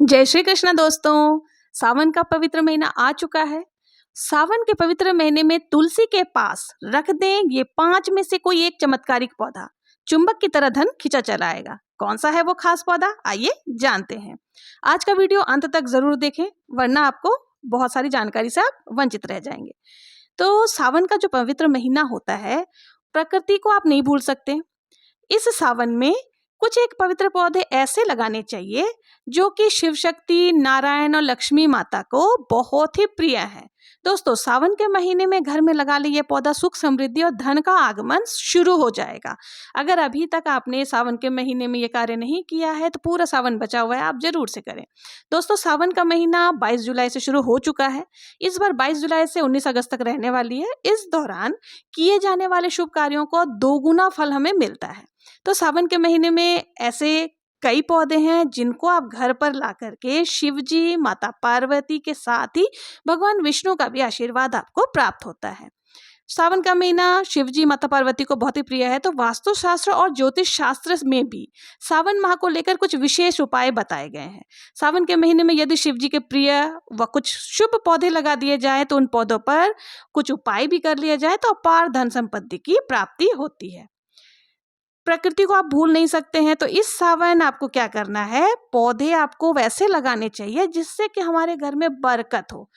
जय श्री कृष्ण दोस्तों। सावन का पवित्र महीना आ चुका है। सावन के पवित्र महीने में तुलसी के पास रख दें ये 5 में से कोई एक चमत्कारिक पौधा, चुंबक की तरह धन खींचा चला आएगा। कौन सा है वो खास पौधा, आइए जानते हैं। आज का वीडियो अंत तक जरूर देखें, वरना आपको बहुत सारी जानकारी से आप वंचित रह जाएंगे। तो सावन का जो पवित्र महीना होता है, प्रकृति को आप नहीं भूल सकते। इस सावन में कुछ एक पवित्र पौधे ऐसे लगाने चाहिए जो कि शिव शक्ति, नारायण और लक्ष्मी माता को बहुत ही प्रिय है। दोस्तों, सावन के महीने में घर में लगा लिए पौधा सुख, समृद्धि और धन का आगमन शुरू हो जाएगा। अगर अभी तक आपने सावन के महीने में ये कार्य नहीं किया है तो पूरा सावन बचा हुआ है, आप जरूर से करें। दोस्तों, सावन का महीना 22 जुलाई से शुरू हो चुका है। इस बार 22 जुलाई से 19 अगस्त तक रहने वाली है। इस दौरान किए जाने वाले शुभ कार्यों को दोगुना फल हमें मिलता है। तो सावन के महीने में ऐसे कई पौधे हैं जिनको आप घर पर ला करके शिव जी, माता पार्वती के साथ ही भगवान विष्णु का भी आशीर्वाद आपको प्राप्त होता है। सावन का महीना शिव जी, माता पार्वती को बहुत ही प्रिय है, तो वास्तुशास्त्र और ज्योतिष शास्त्र में भी सावन माह को लेकर कुछ विशेष उपाय बताए गए हैं। सावन के महीने में यदि शिव जी के प्रिय व कुछ शुभ पौधे लगा दिए जाए तो उन पौधों पर कुछ उपाय भी कर लिया जाए तो अपार धन संपत्ति की प्राप्ति होती है। प्रकृति को आप भूल नहीं सकते हैं, तो इस सावन आपको क्या करना है, पौधे आपको वैसे लगाने चाहिए जिससे कि हमारे घर में बरकत हो,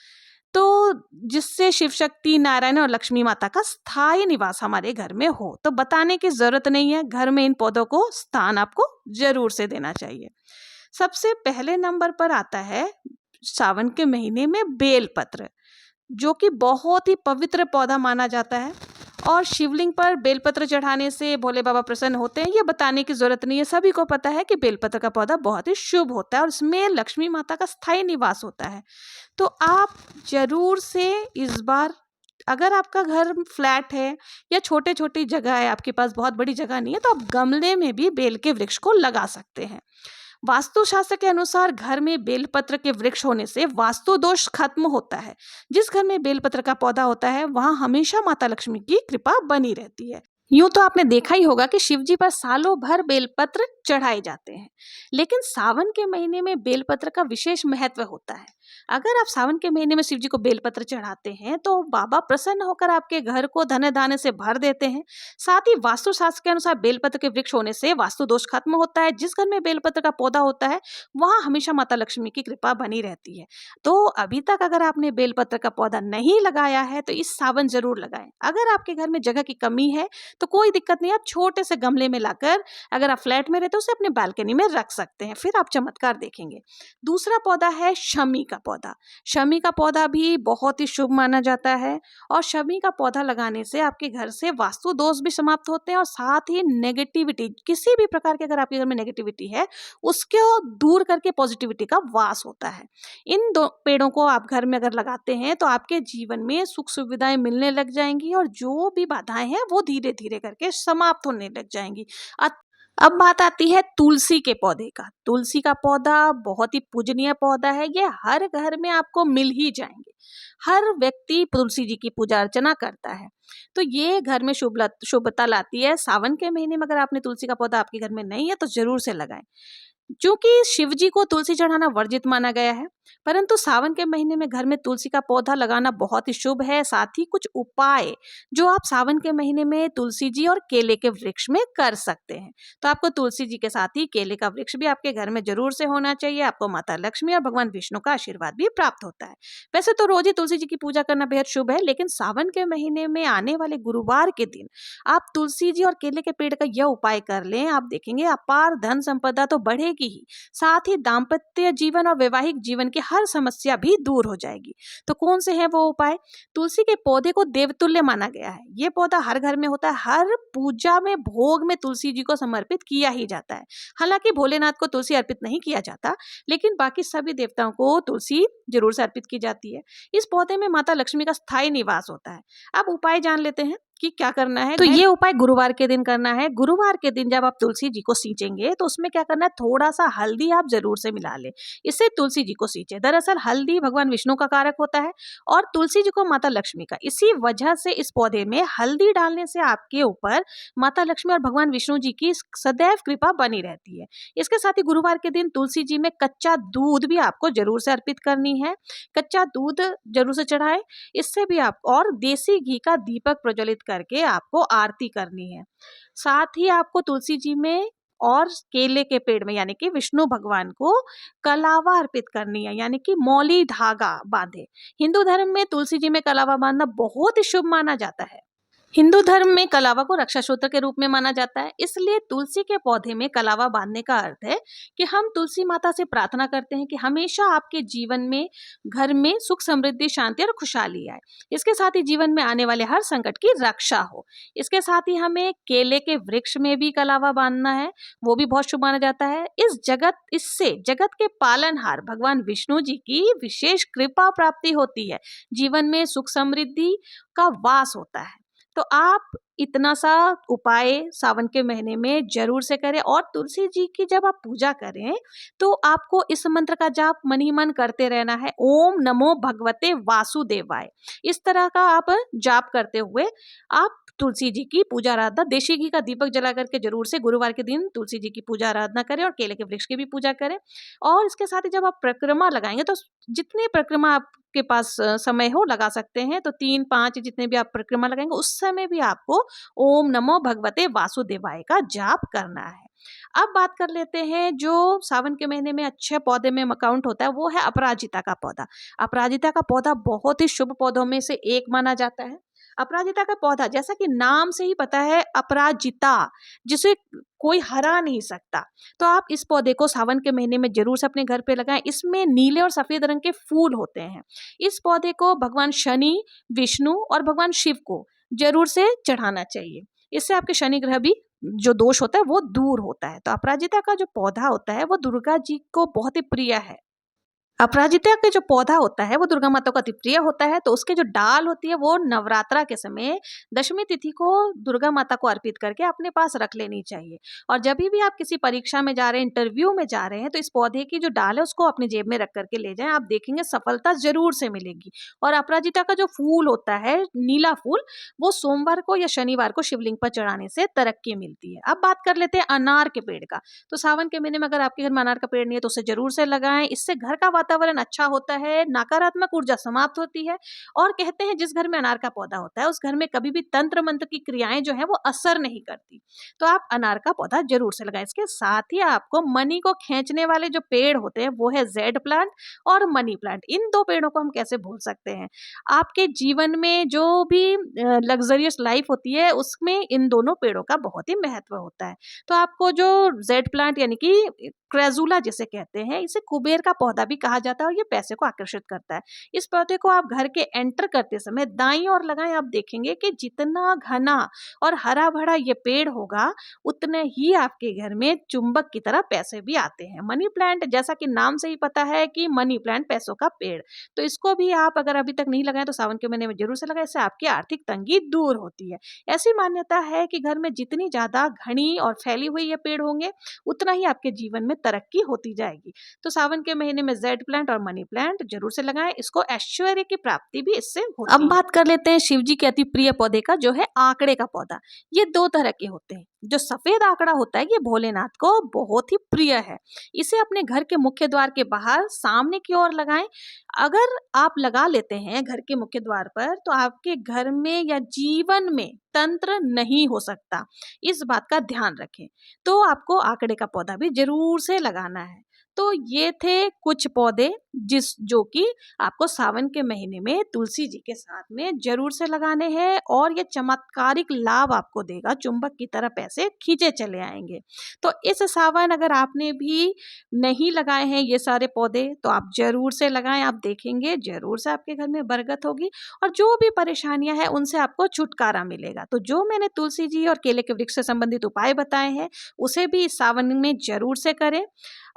तो जिससे शिव शक्ति, नारायण और लक्ष्मी माता का स्थायी निवास हमारे घर में हो। तो बताने की जरूरत नहीं है, घर में इन पौधों को स्थान आपको जरूर से देना चाहिए। सबसे पहले नंबर पर आता है सावन के महीने में बेलपत्र, जो कि बहुत ही पवित्र पौधा माना जाता है और शिवलिंग पर बेलपत्र चढ़ाने से भोले बाबा प्रसन्न होते हैं। ये बताने की जरूरत नहीं है, सभी को पता है कि बेलपत्र का पौधा बहुत ही शुभ होता है और इसमें लक्ष्मी माता का स्थायी निवास होता है। तो आप जरूर से इस बार, अगर आपका घर फ्लैट है या छोटे छोटी जगह है, आपके पास बहुत बड़ी जगह नहीं है, तो आप गमले में भी बेल के वृक्ष को लगा सकते हैं। वास्तुशास्त्र के अनुसार घर में बेलपत्र के वृक्ष होने से वास्तु दोष खत्म होता है। जिस घर में बेलपत्र का पौधा होता है वहां हमेशा माता लक्ष्मी की कृपा बनी रहती है। यूं तो आपने देखा ही होगा कि शिव जी पर सालों भर बेलपत्र चढ़ाए जाते हैं, लेकिन सावन के महीने में बेलपत्र का विशेष महत्व होता है। अगर आप सावन के महीने में शिव जी को बेलपत्र चढ़ाते हैं तो बाबा प्रसन्न होकर आपके घर को धन धान्य से भर देते हैं। साथ ही वास्तुशास्त्र के अनुसार बेलपत्र के वृक्ष होने से वास्तु दोष खत्म होता है। जिस घर में बेलपत्र का पौधा होता है वहां हमेशा माता लक्ष्मी की कृपा बनी रहती है। तो अभी तक अगर आपने बेलपत्र का पौधा नहीं लगाया है तो इस सावन जरूर लगाएं। अगर आपके घर में जगह की कमी है तो कोई दिक्कत नहीं, आप छोटे से गमले में लाकर, अगर आप फ्लैट में रहते हो, उसे अपने बालकनी में रख सकते हैं, फिर आप चमत्कार देखेंगे। दूसरा पौधा है शमी का पौधा। शमी का पौधा भी बहुत ही शुभ माना जाता है और शमी का पौधा लगाने से आपके घर से वास्तु दोष भी समाप्त होते हैं और साथ ही नेगेटिविटी, किसी भी प्रकार की अगर आपके घर में नेगेटिविटी है उसको दूर करके पॉजिटिविटी का वास होता है। इन दो पेड़ों को आप घर में अगर लगाते हैं तो आपके जीवन में सुख सुविधाएं मिलने लग जाएंगी और जो भी बाधाएं हैं वो धीरे धीरे करके समाप्त होने लग जाएंगी। अब बात आती है तुलसी के पौधे का। तुलसी का पौधा बहुत ही पूजनीय पौधा है, ये हर घर में आपको मिल ही जाएंगे। हर व्यक्ति तुलसी जी की पूजा अर्चना करता है, तो ये घर में शुभता लाती है। सावन के महीने में अगर आपने तुलसी का पौधा आपके घर में नहीं है तो जरूर से लगाएं। क्योंकि शिव जी को तुलसी चढ़ाना वर्जित माना गया है, परंतु सावन के महीने में घर में तुलसी का पौधा लगाना बहुत ही शुभ है। साथ ही कुछ उपाय जो आप सावन के महीने में तुलसी जी और केले के वृक्ष में कर सकते हैं। तो आपको तुलसी जी के साथ ही केले का वृक्ष भी आपके घर में जरूर से होना चाहिए। आपको माता लक्ष्मी और भगवान विष्णु का आशीर्वाद भी प्राप्त होता है। वैसे तो रोज ही तुलसी जी की पूजा करना बेहद शुभ है, लेकिन सावन के महीने में आने वाले गुरुवार के दिन आप तुलसी जी और केले के पेड़ का यह उपाय कर लें, आप देखेंगे अपार धन संपदा तो बढ़ेगी ही, साथ ही दाम्पत्य जीवन और वैवाहिक जीवन की हर समस्या भी दूर हो जाएगी। तो कौन से हैं वो उपाय? तुलसी के पौधे को देवतुल्य माना गया है। ये पौधा हर घर में होता है, हर पूजा में भोग में तुलसी जी को समर्पित किया ही जाता है। हालांकि भोलेनाथ को तुलसी अर्पित नहीं किया जाता, लेकिन बाकी सभी देवताओं को तुलसी जरूर से अर्पित की जाती है। इस पौधे में माता लक्ष्मी का स्थायी निवास होता है। अब उपाय जान लेते हैं। कि क्या करना है। तो ये उपाय गुरुवार के दिन करना है। गुरुवार के दिन जब आप तुलसी जी को सींचेंगे तो उसमें क्या करना है, थोड़ा सा हल्दी आप जरूर से मिला लें, इससे तुलसी जी को सींचे। दरअसल हल्दी भगवान विष्णु का कारक होता है और तुलसी जी को माता लक्ष्मी का। इसी वजह से इस पौधे में हल्दी डालने से आपके ऊपर माता लक्ष्मी और भगवान विष्णु जी की सदैव कृपा बनी रहती है। इसके साथ ही गुरुवार के दिन तुलसी जी में कच्चा दूध भी आपको जरूर से अर्पित करनी है। कच्चा दूध जरूर से चढ़ाएं। इससे भी आप, और देसी घी का दीपक प्रज्वलित करके आपको आरती करनी है। साथ ही आपको तुलसी जी में और केले के पेड़ में यानी कि विष्णु भगवान को कलावा अर्पित करनी है, यानी कि मौली धागा बांधे। हिंदू धर्म में तुलसी जी में कलावा बांधना बहुत ही शुभ माना जाता है। हिंदू धर्म में कलावा को रक्षा सूत्र के रूप में माना जाता है, इसलिए तुलसी के पौधे में कलावा बांधने का अर्थ है कि हम तुलसी माता से प्रार्थना करते हैं कि हमेशा आपके जीवन में, घर में सुख समृद्धि शांति और खुशहाली आए। इसके साथ ही जीवन में आने वाले हर संकट की रक्षा हो। इसके साथ ही हमें केले के वृक्ष में भी कलावा बांधना है, वो भी बहुत शुभ माना जाता है। इससे जगत के पालनहार भगवान विष्णु जी की विशेष कृपा प्राप्ति होती है, जीवन में सुख समृद्धि का वास होता है। तो आप इतना सा उपाय सावन के महीने में जरूर से करें। और तुलसी जी की जब आप पूजा करें तो आपको इस मंत्र का जाप मन ही मन करते रहना है, ओम नमो भगवते वासुदेवाय। इस तरह का आप जाप करते हुए आप तुलसी जी की पूजा आराधना, देशी घी का दीपक जला करके जरूर से गुरुवार के दिन तुलसी जी की पूजा आराधना करें और केले के वृक्ष की भी पूजा करें। और इसके साथ ही जब आप परिक्रमा लगाएंगे तो जितनी परिक्रमा आपके पास समय हो लगा सकते हैं, तो 3-5 जितने भी आप परिक्रमा लगाएंगे उस समय भी आपको ओम नमो भगवते वासुदेवाय का जाप करना है। अब बात कर लेते हैं जो सावन के महीने में अच्छे पौधे में काउंट होता है, वो है अपराजिता का पौधा। अपराजिता का पौधा बहुत ही शुभ पौधों में से एक माना जाता है। अपराजिता का पौधा, जैसा कि नाम से ही पता है, अपराजिता, जिसे कोई हरा नहीं सकता। तो आप इस पौधे को सावन के महीने में जरूर से अपने घर पे लगाएं। इसमें नीले और सफेद रंग के फूल होते हैं। इस पौधे को भगवान शनि, विष्णु और भगवान शिव को जरूर से चढ़ाना चाहिए। इससे आपके शनि ग्रह भी जो दोष होता है वो दूर होता है। तो अपराजिता का जो पौधा होता है वो दुर्गा जी को बहुत ही प्रिय है। अपराजिता का जो पौधा होता है वो दुर्गा माता को अति प्रिय होता है। तो उसके जो डाल होती है वो नवरात्रा के समय दशमी तिथि को दुर्गा माता को अर्पित करके अपने पास रख लेनी चाहिए। और जब भी आप किसी परीक्षा में जा रहे हैं, इंटरव्यू में जा रहे हैं, तो इस पौधे की जो डाल है उसको अपनी जेब में रख करके ले जाएं। आप देखेंगे सफलता जरूर से मिलेगी। और अपराजिता का जो फूल होता है, नीला फूल, वो सोमवार को या शनिवार को शिवलिंग पर चढ़ाने से तरक्की मिलती है। अब बात कर लेते हैं अनार के पेड़ का। तो सावन के महीने में अगर आपके घर में अनार का पेड़ नहीं है तो उसे जरूर से लगाएं। इससे घर का वातावरण अच्छा होता है, नकारात्मक ऊर्जा समाप्त होती है। और कहते हैं जिस घर में अनार का पौधा होता है उस घर में कभी भी तंत्र मंत्र की क्रियाएं जो है वो असर नहीं करती। तो आप अनार का पौधा जरूर से लगाएं। इसके साथ ही आपको मनी को खींचने वाले जो पेड़ होते हैं वो है जेड प्लांट और मनी प्लांट। इन दो पेड़ों को हम कैसे भूल सकते हैं। आपके जीवन में जो भी लग्जरियस लाइफ होती है उसमें इन दोनों पेड़ों का बहुत ही महत्व होता है। तो आपको जो जेड प्लांट यानी कि क्रेजुला जिसे कहते हैं, इसे कुबेर का पौधा भी कहा जाता है और ये पैसे को आकर्षित करता है। इस पौधे को आप घर के एंटर करते समय दाईं ओर लगाएं। आप देखेंगे कि जितना घना और हरा भरा ये पेड़ होगा उतने ही आपके घर में चुंबक की तरह पैसे भी आते हैं। मनी प्लांट, जैसा कि नाम से ही पता है कि मनी प्लांट पैसों का पेड़, तो इसको भी आप अगर अभी तक नहीं लगाएं तो सावन के महीने में जरूर से लगाएं। इससे आपकी आर्थिक तंगी दूर होती है। ऐसी मान्यता है कि घर में जितनी ज्यादा घनी और फैली हुई ये पेड़ होंगे उतना ही आपके जीवन में तरक्की होती जाएगी। तो सावन के महीने में जेड प्लांट और मनी प्लांट जरूर से लगाएं। इसको ऐश्वर्य की प्राप्ति भी इससे होती है। अब बात कर लेते हैं शिव जी के अति प्रिय पौधे का, जो है आंकड़े का पौधा। ये दो तरह के होते हैं। जो सफेद आंकड़ा होता है ये भोलेनाथ को बहुत ही प्रिय है। इसे अपने घर के मुख्य द्वार के बाहर सामने की ओर लगाएं। अगर आप लगा लेते हैं घर के मुख्य द्वार पर तो आपके घर में या जीवन में तंत्र नहीं हो सकता। इस बात का ध्यान रखें। तो आपको आंकड़े का पौधा भी जरूर से लगाना है। तो ये थे कुछ पौधे जो कि आपको सावन के महीने में तुलसी जी के साथ में जरूर से लगाने हैं और ये चमत्कारिक लाभ आपको देगा। चुंबक की तरह पैसे खींचे चले आएंगे। तो इस सावन अगर आपने भी नहीं लगाए हैं ये सारे पौधे तो आप जरूर से लगाएं। आप देखेंगे जरूर से आपके घर में बरकत होगी और जो भी परेशानियां हैं उनसे आपको छुटकारा मिलेगा। तो जो मैंने तुलसी जी और केले के वृक्ष से संबंधित उपाय बताए हैं उसे भी इस सावन में जरूर से करें।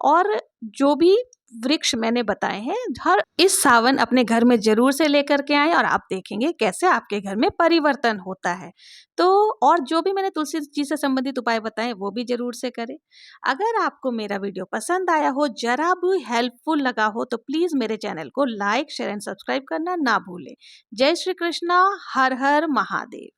और जो भी वृक्ष मैंने बताए हैं, हर इस सावन अपने घर में जरूर से लेकर के आए और आप देखेंगे कैसे आपके घर में परिवर्तन होता है। तो और जो भी मैंने तुलसी जी से संबंधित उपाय बताए वो भी जरूर से करें। अगर आपको मेरा वीडियो पसंद आया हो, जरा भी हेल्पफुल लगा हो, तो प्लीज मेरे चैनल को लाइक, शेयर एंड सब्सक्राइब करना ना भूलें। जय श्री कृष्णा। हर हर महादेव।